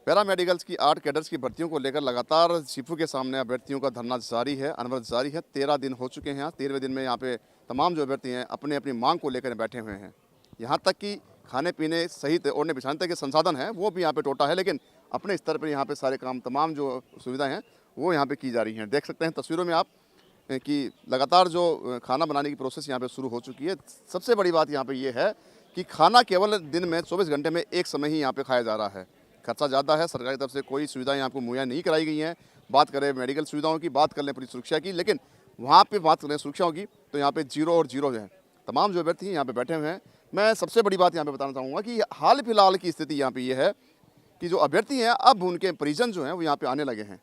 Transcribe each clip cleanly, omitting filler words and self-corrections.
Paramedicals की 8 cadres की भर्तियों को लेकर लगातार सीफू के सामने अभ्यर्थियों का धरना जारी है, अनवरत जारी है। 13 दिन हो चुके हैं। 13वें दिन में यहाँ पे तमाम जो अभ्यर्थी हैं अपनी अपनी मांग को लेकर बैठे हुए हैं। यहाँ तक कि खाने पीने सहित ओढ़ने बिछाने तक के संसाधन हैं वो भी यहाँ पे टोटा है, लेकिन अपने स्तर पर यहाँ पे सारे काम तमाम जो सुविधाएँ हैं वो यहाँ पे की जा रही हैं। देख सकते हैं तस्वीरों में आप कि लगातार जो खाना बनाने की प्रोसेस यहाँ पे शुरू हो चुकी है। सबसे बड़ी बात यहाँ पे ये है कि खाना केवल दिन में 24 घंटे में एक समय ही यहाँ पे खाया जा रहा है। खर्चा ज़्यादा है, सरकार की तरफ से कोई सुविधाएं आपको मुहैया नहीं कराई गई हैं। बात करें मेडिकल सुविधाओं की, बात कर लें पूरी सुरक्षा की, लेकिन वहाँ पे बात करें सुरक्षाओं की तो यहाँ पे जीरो और जीरो है। तमाम जो अभ्यर्थी यहाँ पे बैठे हुए हैं। मैं सबसे बड़ी बात यहाँ पे बताना चाहूँगा कि हाल फिलहाल की स्थिति यहाँ पे ये है कि जो अभ्यर्थी हैं अब उनके परिजन जो हैं वो यहाँ पे आने लगे हैं।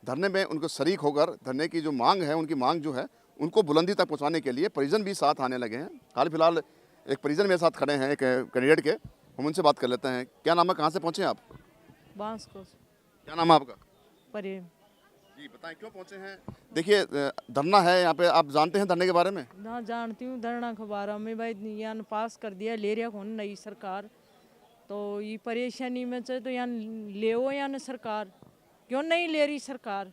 धरने में उनको शरीक होकर धरने की जो मांग है, उनकी मांग जो है उनको बुलंदी तक पहुँचाने के लिए परिजन भी साथ आने लगे हैं। हाल फिलहाल एक परिजन मेरे साथ खड़े हैं, एक कैंडिडेट के, हम उनसे बात कर लेते हैं। क्या नाम है, कहाँ से पहुँचे आप? बांसकोट। क्या नाम है आपका? प्रेम। जी बताएं क्यों पहुँचे हैं? देखिए धरना है यहाँ पे, आप जानते हैं धरने के बारे में? ना जानती हूँ धरना के बारे में भाई, यहाँ पास कर दिया ले रहा कौन नई सरकार, तो ये परेशानी में चाहे तो यहाँ ले या न सरकार क्यों नहीं ले रही सरकार,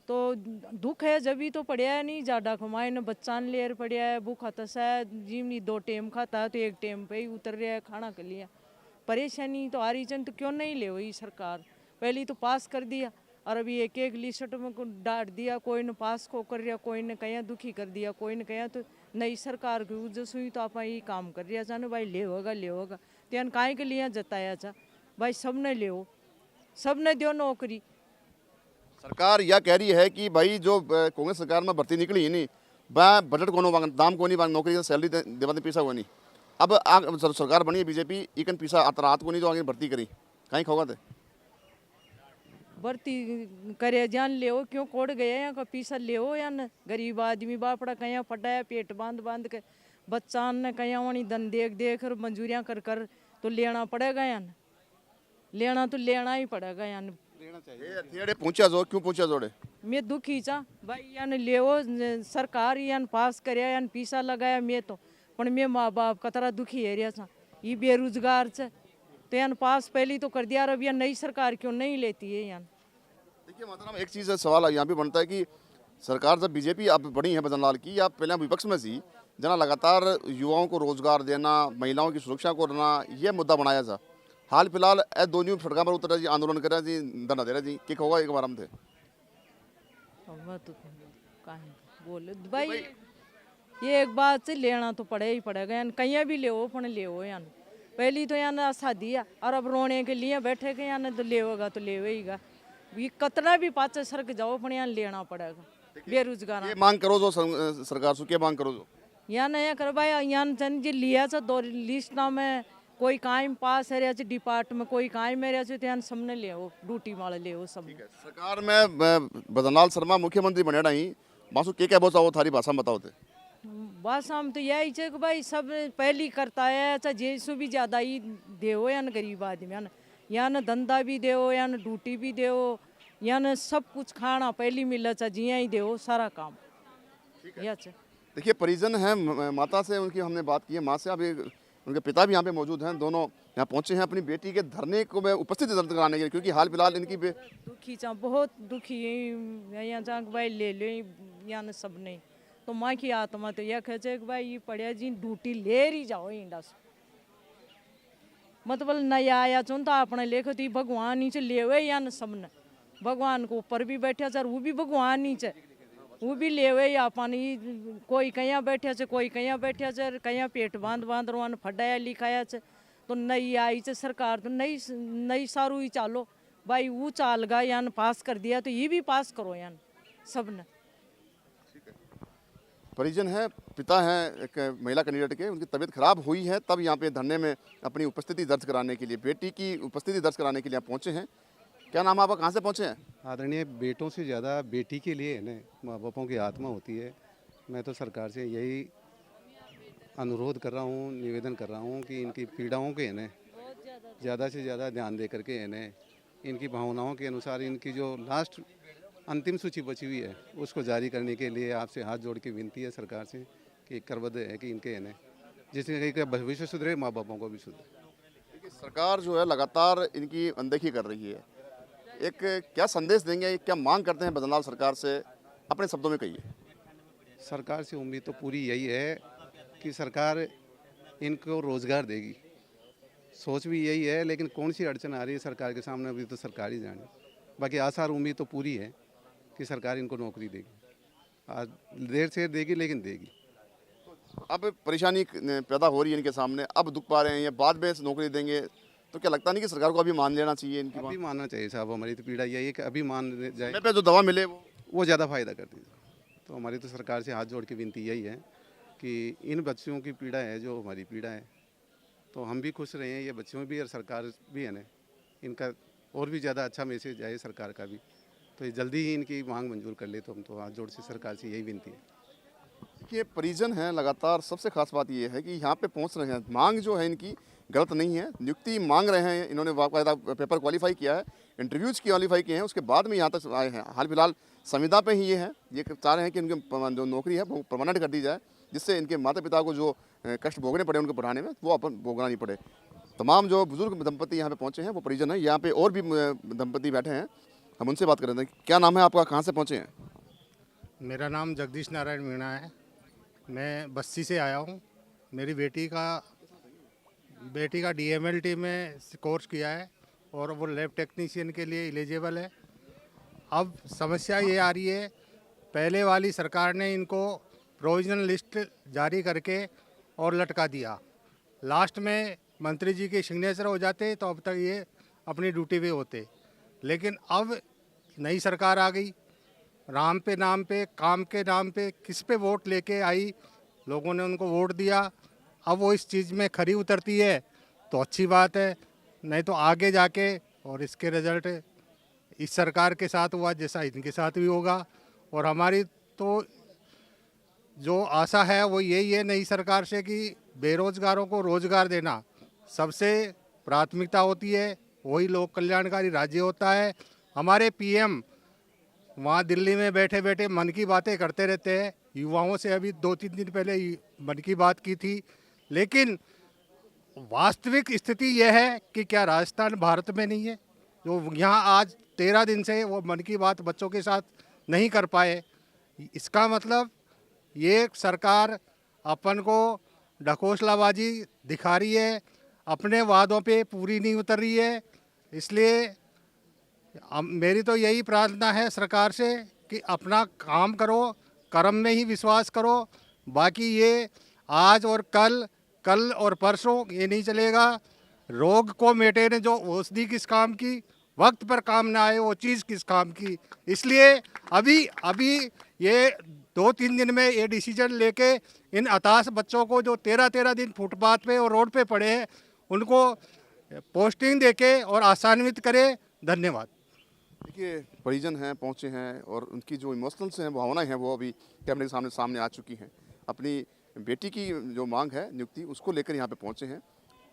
तो दुख है जब भी तो पड़िया है नहीं ज़्यादा कमाए न बच्चा ने ले पड़िया है, भूखा तसा है, जिमनी 2 टाइम खाता है तो 1 टाइम पे ही उतर रहा है खाना के लिए। परेशानी तो आ रही चंद, तो क्यों नहीं ले वही सरकार, पहले तो पास कर दिया और अभी एक एक लिस्ट में को डांट दिया, कोई ने पास को कर दिया, कोई ने कहीं दुखी कर दिया, कोई ने कहीं तो नई सरकार की वजह से हुई तो आप ही काम कर दिया चाहे भाई ले होगा तो यान काहे के लिए जताया था भाई, सब ने ले सब ने दो नौकरी। सरकार यह कह रही है कि भाई जो कांग्रेस सरकार में भर्ती निकली ही नहीं, वह बजट को नहीं, दाम को नहीं, नौकरी सैलरी देवा पैसा हुआ नहीं। अब सरकार बनी है बीजेपी, इकन पैसा रात को नहीं जो आगे भर्ती करी कहीं खोगा थे भर्ती करे जान ले क्यों कोड़ गया यहाँ का पैसा ले या न, गरीब आदमी बापड़ा कहीं फटाया पेट बांध बांध के, बच्चा ने कहीं वही धन देख देख और मंजूरियाँ कर कर तो लेना पड़ेगा या न, लेना तो लेना ही पड़ेगा या न। पूछा जो क्यों पूछा जोड़े मैं दुखी चा भाई यान ले सरकार यान पास करे यान पैसा लगाया मैं तो, पर मैं माँ बाप कतरा दुखी है चा, ये बेरोजगार च तो यान पास पहले तो कर दिया, अब यान नई सरकार क्यों नहीं लेती है यान। देखिए मतलब एक चीज़ सवाल यहाँ भी बनता है कि सरकार जब बीजेपी अब बनी है भजनलाल की, आप पहले विपक्ष में सी जना लगातार युवाओं को रोजगार देना, महिलाओं की सुरक्षा को करना, यह मुद्दा बनाया था। हाल फिलहाल दोनों सड़कों पर उतर जी, आंदोलन कर रहे जी, धरना दे रहे जी, कि होगा एक बार हम थे बोले भाई ये एक बात से लेना तो पड़े ही पड़ेगा यान, कहीं भी ले यान, पहली तो यान शादी है और अब रोने के लिए बैठे के यान तो लेगा तो लेगा, ये कतना भी पाचे सड़क जाओ पर यहाँ लेना पड़ेगा। बेरोजगार ये मांग करो जो सरकार से, क्या मांग करो जो यहाँ नया कर भाई, यहाँ चंद जी लिया था 2 लिस्ट ना में, कोई कायम पास है रहा डिपार्टमेंट, कोई कायम है रहा तो यहाँ सबने ले ड्यूटी वाले ले सब। सरकार में भजनलाल शर्मा मुख्यमंत्री बने रही, मासू क्या बहुत वो थारी भाषा में बताओ थे? बस हम तो यही है कि भाई सब पहली करता है, अच्छा जैसो भी ज़्यादा ही देव या न गरीब आदमी या न धंधा भी देव या न ड्यूटी भी देव या न सब कुछ खाना पहली मिले चा जिया ही देव सारा काम। देखिए परिजन हैं, माता से उनकी हमने बात की है, माँ से, अभी उनके पिता भी यहाँ पे मौजूद हैं, दोनों यहाँ पहुँचे हैं अपनी बेटी के धरने को उपस्थित दर्ज कराने के लिए, क्योंकि हाल फिलहाल इनकी दुखी चा बहुत दुखी यहाँ जा भाई ले लो या न सब नहीं, तो माँ की आत्मा तो यह कहे कि भाई ये पढ़िया जी ड्यूटी ले रही जाओ इंडा से, मतलब नहीं आया चुन तो अपने लेखो तो भगवान नीचे ले या न सब ने, भगवान को ऊपर भी बैठा सर वो भी भगवान नीचे वो भी ले अपन, कोई कहीं बैठा से कोई कहीं बैठा से, कहीं पेट बांध बांध रोन फटाया लिखाया से, तो नई आई से सरकार तो नई सारू ही चालो भाई, वो चाल गा यान पास कर दिया तो ये भी पास करो यान सब ने। परिजन है, पिता हैं एक महिला कैंडिडेट के, उनकी तबीयत खराब हुई है, तब यहाँ पे धरने में अपनी उपस्थिति दर्ज कराने के लिए, बेटी की उपस्थिति दर्ज कराने के लिए आप पहुँचे हैं। क्या नाम आप, कहाँ से पहुँचे हैं? आदरणीय, बेटों से ज़्यादा बेटी के लिए है ना माँ बापों की आत्मा होती है। मैं तो सरकार से यही अनुरोध कर रहा हूँ, निवेदन कर रहा हूँ कि इनकी पीड़ाओं के है ना ज़्यादा से ज़्यादा ध्यान दे करके है ना, इनकी भावनाओं के अनुसार इनकी जो लास्ट अंतिम सूची बची हुई है उसको जारी करने के लिए आपसे हाथ जोड़ के विनती है सरकार से कि करबद्ध है कि इनके है ना, जिससे कहीं का भविष्य सुधरे, माँ बापों को भी सुधरे। सरकार जो है लगातार इनकी अनदेखी कर रही है। एक क्या संदेश देंगे, क्या मांग करते हैं बदलाव सरकार से, अपने शब्दों में कहिए। सरकार से उम्मीद तो पूरी यही है कि सरकार इनको रोज़गार देगी। सोच भी यही है, लेकिन कौन सी अड़चन आ रही है सरकार के सामने अभी तो सरकार ही जाने। बाकी आसार उम्मीद तो पूरी है कि सरकार इनको नौकरी देगी। आज देर से देगी, लेकिन देगी। अब परेशानी पैदा हो रही है इनके सामने, अब दुख पा रहे हैं, ये बाद में नौकरी देंगे, तो क्या लगता नहीं कि सरकार को अभी मान लेना चाहिए इनकी अभी बात? मानना चाहिए साहब, हमारी तो पीड़ा यही है कि अभी मान जाए, समय पे जो दवा मिले वो ज़्यादा फ़ायदा करती है। तो हमारी तो सरकार से हाथ जोड़ के विनती यही है कि इन बच्चों की पीड़ा है जो हमारी पीड़ा है, तो हम भी खुश रहे हैं, ये बच्चों भी और सरकार भी है ना, इनका और भी ज़्यादा अच्छा मैसेज आए सरकार का भी, तो ये जल्दी ही इनकी मांग मंजूर कर ले। तो हम तो हाथ जोड़ से सरकार से यही विनती है। देखिए परिजन हैं लगातार, सबसे खास बात ये है कि यहाँ पे पहुँच रहे हैं, मांग जो है इनकी गलत नहीं है, नियुक्ति मांग रहे हैं, इन्होंने बाकायदा पेपर क्वालिफाई किया है, इंटरव्यूज़ क्वालिफाई किए हैं, उसके बाद में यहाँ तक आए हैं। हाल फिलहाल संविदा पे ही ये चाह रहे हैं कि इनकी जो नौकरी है वो परमानेंट कर दी जाए, जिससे इनके माता पिता को जो कष्ट भोगने पड़े उनको पढ़ाने में, वो अपन भोगना नहीं पड़े। तमाम जो बुजुर्ग दंपति यहाँ पे पहुँचे हैं वो परिजन हैं, यहाँ पे और भी दंपति बैठे हैं, हम उनसे बात कर रहे थे। क्या नाम है आपका, कहाँ से पहुँचे हैं? मेरा नाम जगदीश नारायण मीणा है। मैं बस्सी से आया हूँ। मेरी बेटी का डीएमएलटी में कोर्स किया है और वो लैब टेक्नीशियन के लिए एलिजिबल है। अब समस्या ये आ रही है, पहले वाली सरकार ने इनको प्रोविजनल लिस्ट जारी करके और लटका दिया। लास्ट में मंत्री जी के सिग्नेचर हो जाते तो अब तक ये अपनी ड्यूटी पे होते, लेकिन अब नई सरकार आ गई, राम पे नाम पे काम के नाम पे किस पे वोट लेके आई, लोगों ने उनको वोट दिया। अब वो इस चीज़ में खरी उतरती है तो अच्छी बात है, नहीं तो आगे जाके और इसके रिजल्ट इस सरकार के साथ हुआ जैसा इनके साथ भी होगा। और हमारी तो जो आशा है वो यही है नई सरकार से कि बेरोजगारों को रोजगार देना सबसे प्राथमिकता होती है, वही लोक कल्याणकारी राज्य होता है। हमारे पीएम वहाँ दिल्ली में बैठे बैठे मन की बातें करते रहते हैं, युवाओं से अभी 2-3 दिन पहले मन की बात की थी, लेकिन वास्तविक स्थिति यह है कि क्या राजस्थान भारत में नहीं है? जो यहाँ आज 13 दिन से वो मन की बात बच्चों के साथ नहीं कर पाए, इसका मतलब ये सरकार अपन को ढकोसलाबाजी दिखा रही है, अपने वादों पे पूरी नहीं उतर रही है। इसलिए मेरी तो यही प्रार्थना है सरकार से कि अपना काम करो, कर्म में ही विश्वास करो। बाकी ये आज और कल और परसों ये नहीं चलेगा। रोग को मेटेने जो औषधि किस काम की, वक्त पर काम ना आए वो चीज़ किस काम की। इसलिए अभी ये 2-3 दिन में ये डिसीजन लेके इन हताश बच्चों को जो 13 दिन फुटपाथ पे और रोड पे पड़े हैं उनको पोस्टिंग देके और आसान्वित करे। धन्यवाद। देखिए परिजन हैं, पहुँचे हैं और उनकी जो इमोशनल्स हैं, भावनाएं हैं, वो अभी कैमरे के सामने आ चुकी हैं। अपनी बेटी की जो मांग है नियुक्ति, उसको लेकर यहाँ पे पहुँचे हैं।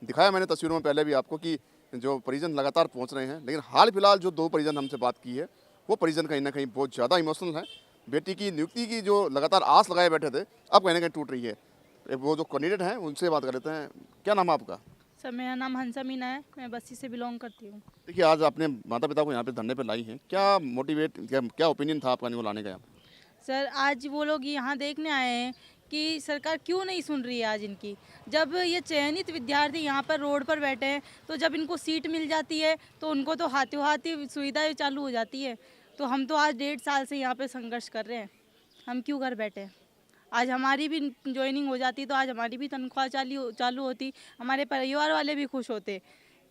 दिखाया मैंने तस्वीरों में पहले भी आपको कि जो परिजन लगातार पहुँच रहे हैं, लेकिन हाल फिलहाल जो 2 परिजन हमसे बात की है, वो परिजन कहीं ना कहीं बहुत ज़्यादा इमोशनल हैं। बेटी की नियुक्ति की जो लगातार आस लगाए बैठे थे, अब कहीं ना कहीं टूट रही है। वो जो कैंडिडेट हैं उनसे बात कर लेते हैं। क्या नाम है आपका? सर मेरा नाम हंसा मीना है, मैं बस्सी से बिलोंग करती हूँ। देखिए आज अपने माता पिता को यहाँ पे धरने पे लाई हैं, क्या ओपिनियन था आपका इनको लाने का यहाँ पे? सर आज वो लोग यहाँ देखने आए हैं कि सरकार क्यों नहीं सुन रही है आज इनकी। जब ये चयनित विद्यार्थी यहाँ पर रोड पर बैठे हैं तो जब इनको सीट मिल जाती है तो उनको तो हाथों हाथ ही सुविधाएं चालू हो जाती है। तो हम तो आज 1.5 साल से यहाँ पे संघर्ष कर रहे हैं, हम क्यों घर बैठे हैं। आज हमारी भी ज्वाइनिंग हो जाती तो आज हमारी भी तनख्वाह चालू होती, हमारे परिवार वाले भी खुश होते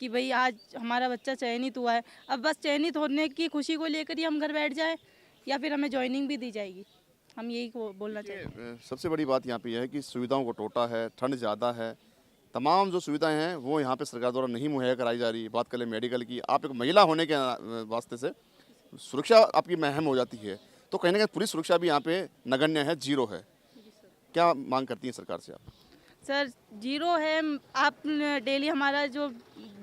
कि भाई आज हमारा बच्चा चयनित हुआ है। अब बस चयनित होने की खुशी को लेकर ही हम घर बैठ जाएं या फिर हमें ज्वाइनिंग भी दी जाएगी, हम यही बोलना चाहेंगे। सबसे बड़ी बात यहाँ पे यह है कि सुविधाओं को टोटा है, ठंड ज़्यादा है, तमाम जो सुविधाएं हैं वो यहाँ पे सरकार द्वारा नहीं मुहैया कराई जा रही। बात करें मेडिकल की, आप एक महिला होने के वास्ते से सुरक्षा आपकी महम हो जाती है, तो कहीं ना कहीं पुलिस सुरक्षा भी यहाँ पे नगण्य है, जीरो है। क्या मांग करती हैं सरकार से आप? सर जीरो है, आप डेली हमारा जो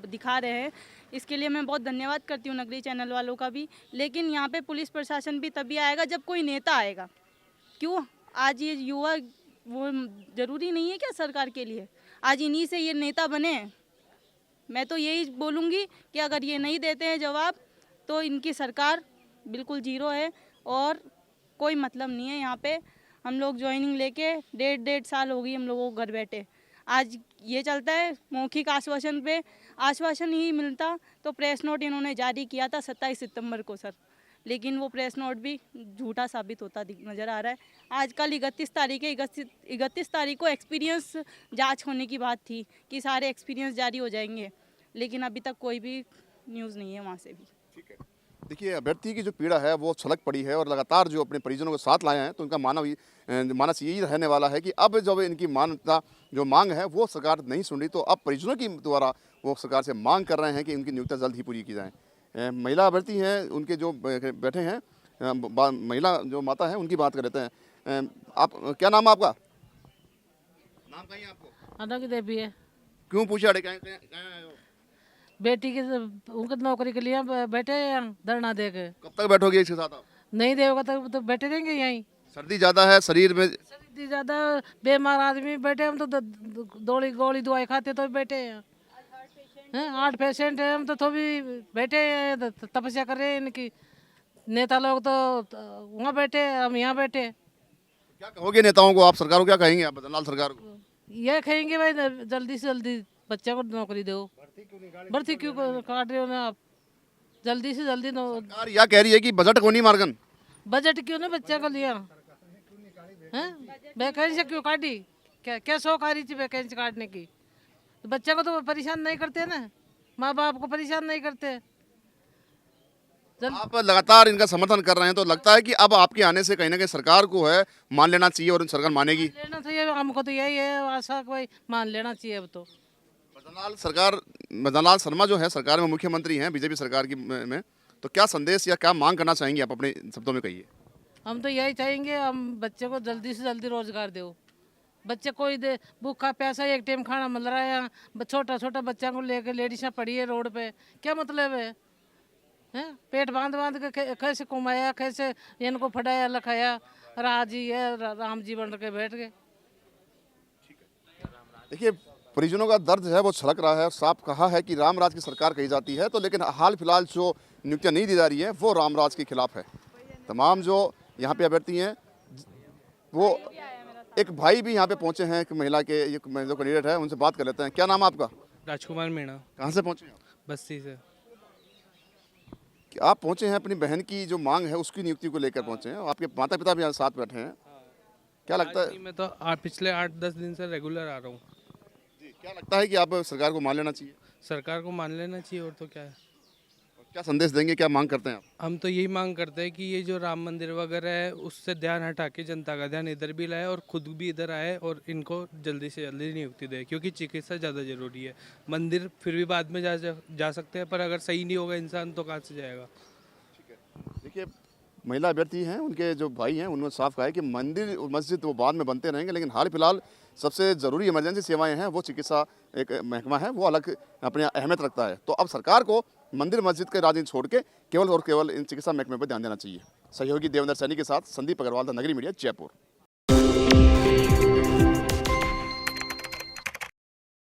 दिखा रहे हैं इसके लिए मैं बहुत धन्यवाद करती हूँ नगरी चैनल वालों का भी। लेकिन यहाँ पे पुलिस प्रशासन भी तभी आएगा जब कोई नेता आएगा। क्यों आज ये युवा वो ज़रूरी नहीं है क्या सरकार के लिए? आज इन्हीं से ये नेता बने हैं, मैं तो यही बोलूँगी कि अगर ये नहीं देते हैं जवाब तो इनकी सरकार बिल्कुल जीरो है और कोई मतलब नहीं है। यहाँ पे हम लोग ज्वाइनिंग लेके 1.5 साल हो गई हम लोगों को घर बैठे। आज ये चलता है मौखिक आश्वासन पे, आश्वासन ही मिलता तो प्रेस नोट इन्होंने जारी किया था 27 सितंबर को सर, लेकिन वो प्रेस नोट भी झूठा साबित होता नज़र आ रहा है। आजकल 31 तारीख है, 31 तारीख को एक्सपीरियंस जांच होने की बात थी कि सारे एक्सपीरियंस जारी हो जाएंगे, लेकिन अभी तक कोई भी न्यूज़ नहीं है वहाँ से भी। ठीक है, देखिए अभ्यर्थी की जो पीड़ा है वो छलक पड़ी है और लगातार जो अपने परिजनों को साथ लाए हैं, तो उनका मानस यही रहने वाला है कि अब जब इनकी मान्यता जो मांग है वो सरकार नहीं सुन रही, तो अब परिजनों की द्वारा वो सरकार से मांग कर रहे हैं कि उनकी नियुक्तियाँ जल्द ही पूरी की जाएँ। महिला अभ्यर्थी हैं, उनके जो बैठे हैं महिला जो माता है उनकी बात कर लेते हैं। आप क्या नाम है आपका? नाम कहीं आपको? अनक देवी है। क्यों पूछा अड़े कहीं आए हो? बेटी की उनकी नौकरी के लिए बैठे हैं यहाँ धरना दे के। कब तक बैठोगे इसके साथ आप? नहीं देगा तो बैठे रहेंगे यहीं। सर्दी ज़्यादा है शरीर में, सर्दी ज़्यादा, बीमार आदमी बैठे, हम तो गोली दवाई खाते तो बैठे हैं। 8 पेशेंट है, हम तो भी बैठे हैं, तपस्या कर रहे हैं। इनकी नेता लोग तो वहाँ बैठे, हम यहाँ बैठे। क्या कहोगे नेताओं को? आप सरकार को क्या कहेंगे? आप बदनलाल सरकार को ये कहेंगे भाई जल्दी से जल्दी बच्चे को नौकरी दो। भर्ती क्यों काट रहे हो ना आप? जल्दी से जल्दी सरकार यह कह रही है कि बजट को नहीं मार्गन। बजट क्यों ना बच्चे को लिया? वैकेंसी क्यों काटी? क्या शौक आ रही थी वैकेंसी काटने की? तो बच्चे को तो परेशान नहीं करते ना, माँ बाप को परेशान नहीं करते। आप लगातार इनका समर्थन कर रहे हैं, तो लगता है कि अब आपके आने से कहीं ना कहीं सरकार को है मान लेना चाहिए और सरकार मानेगी। लेना चाहिए, हमको तो यही है आशा, कोई मान लेना चाहिए अब तो। बदनलाल शर्मा जो है सरकार में मुख्यमंत्री हैं बीजेपी सरकार की में, तो क्या संदेश या क्या मांग करना चाहेंगे आप? अपने शब्दों में कहिए। हम तो यही चाहेंगे, हम बच्चे को जल्दी से जल्दी रोजगार दो। बच्चे कोई दे भूखा प्यासा एक टाइम खाना मिल रहा है यहाँ, छोटा छोटा बच्चा को लेकर लेडीज़ पड़ी है रोड पे, क्या मतलब है? हैं पेट बांध बांध के कैसे कमाया, कैसे इनको पढ़ाया लिखाया? राज जी है, राम जी बन के बैठ गए। देखिए परिजनों का दर्द है वो छलक रहा है। साफ कहा है कि रामराज की सरकार कही जाती है, तो लेकिन हाल फिलहाल जो नियुक्तियाँ नहीं दी जा रही है वो रामराज के खिलाफ है। तमाम जो यहाँ पे अभ्यर्थी हैं, वो एक भाई भी यहाँ पे पहुँचे हैं, एक महिला के जो कैंडिडेट है उनसे बात कर लेते हैं। क्या नाम है आपका? राजकुमार मीणा। कहाँ से पहुँचे आप? बस्ती से। कि आप पहुँचे हैं अपनी बहन की जो मांग है उसकी नियुक्ति को लेकर पहुँचे हैं, आपके माता पिता भी यहाँ साथ बैठे हैं, क्या लगता है? मैं तो पिछले 8-10 दिन से रेगुलर आ रहा हूँ। क्या लगता है कि आप सरकार को मान लेना चाहिए? सरकार को मान लेना चाहिए, और तो क्या है। क्या संदेश देंगे, क्या मांग करते हैं आप? हम तो यही मांग करते हैं कि ये जो राम मंदिर वगैरह है उससे ध्यान हटा के जनता का ध्यान इधर भी लाए और खुद भी इधर आए और इनको जल्दी से जल्दी नियुक्ति दे, क्योंकि चिकित्सा ज़्यादा ज़रूरी है। मंदिर फिर भी बाद में जा सकते हैं, पर अगर सही नहीं होगा इंसान तो कहाँ से जाएगा। देखिए महिला अभ्यर्थी हैं, उनके जो भाई हैं उन्होंने साफ कहा है कि मंदिर और मस्जिद वो बाद में बनते रहेंगे, लेकिन हाल फिलहाल सबसे ज़रूरी इमरजेंसी सेवाएं हैं वो चिकित्सा एक महकमा है, वो अलग अपनी अहमियत रखता है। तो अब सरकार को मंदिर मस्जिद के राजनीति छोड़ के केवल और केवल इन चिकित्सा महकमे पर ध्यान देना चाहिए। सहयोगी देवेंद्र सैनी के साथ संदीप अग्रवाल, द नगरी मीडिया, जयपुर।